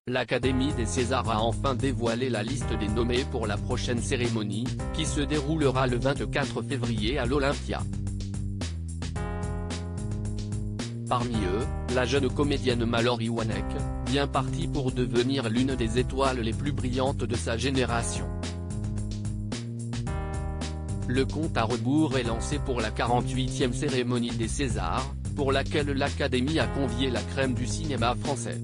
l'Académie des Césars a enfin dévoilé la liste des nommés pour la prochaine cérémonie, qui se déroulera le 24 février à l'Olympia. Parmi eux, la jeune comédienne Mallory Wanek, bien partie pour devenir l'une des étoiles les plus brillantes de sa génération. Le compte à rebours est lancé pour la 48e cérémonie des Césars, pour laquelle l'Académie a convié la crème du cinéma français.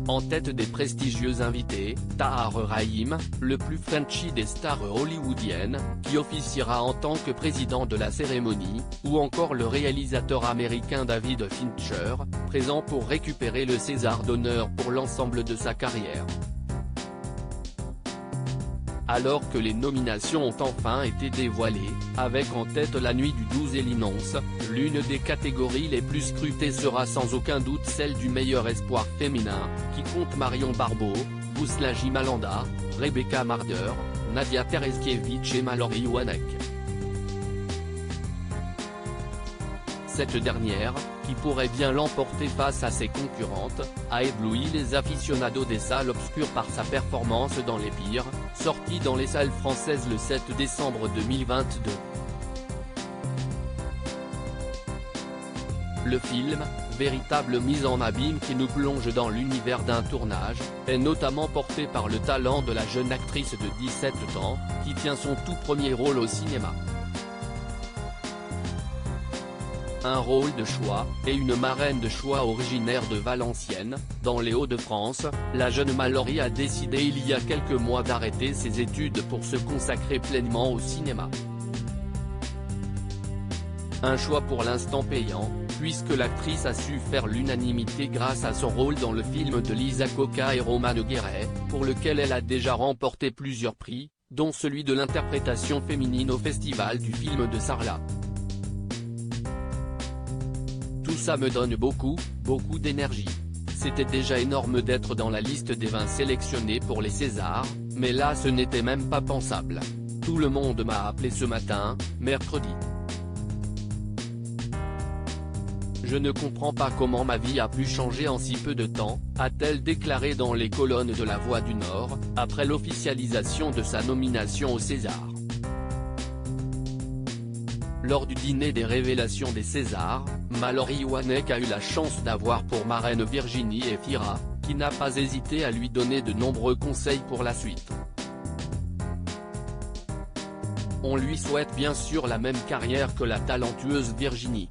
En tête des prestigieux invités, Tahar Rahim, le plus Frenchy des stars hollywoodiennes, qui officiera en tant que président de la cérémonie, ou encore le réalisateur américain David Fincher, présent pour récupérer le César d'honneur pour l'ensemble de sa carrière. Alors que les nominations ont enfin été dévoilées, avec en tête La Nuit du 12 et L'Inonce, l'une des catégories les plus scrutées sera sans aucun doute celle du meilleur espoir féminin, qui compte Marion Barbeau, Bouslaji Malanda, Rebecca Marder, Nadia Tereszkiewicz et Mallory Wanek. Cette dernière, qui pourrait bien l'emporter face à ses concurrentes, a ébloui les aficionados des salles obscures par sa performance dans Les Pires, sorti dans les salles françaises le 7 décembre 2022. Le film, véritable mise en abîme qui nous plonge dans l'univers d'un tournage, est notamment porté par le talent de la jeune actrice de 17 ans, qui tient son tout premier rôle au cinéma. Un rôle de choix, et une marraine de choix originaire de Valenciennes, dans les Hauts-de-France, la jeune Mallory a décidé il y a quelques mois d'arrêter ses études pour se consacrer pleinement au cinéma. Un choix pour l'instant payant, puisque l'actrice a su faire l'unanimité grâce à son rôle dans le film de Lisa Coca et Roman Guéret, pour lequel elle a déjà remporté plusieurs prix, dont celui de l'interprétation féminine au Festival du film de Sarlat. Tout ça me donne beaucoup d'énergie. C'était déjà énorme d'être dans la liste des 20 sélectionnés pour les Césars, mais là ce n'était même pas pensable. Tout le monde m'a appelé ce matin, mercredi. Je ne comprends pas comment ma vie a pu changer en si peu de temps, a-t-elle déclaré dans les colonnes de La Voix du Nord, après l'officialisation de sa nomination au César. Lors du dîner des révélations des Césars, Mallory Wanek a eu la chance d'avoir pour marraine Virginie Efira, qui n'a pas hésité à lui donner de nombreux conseils pour la suite. On lui souhaite bien sûr la même carrière que la talentueuse Virginie.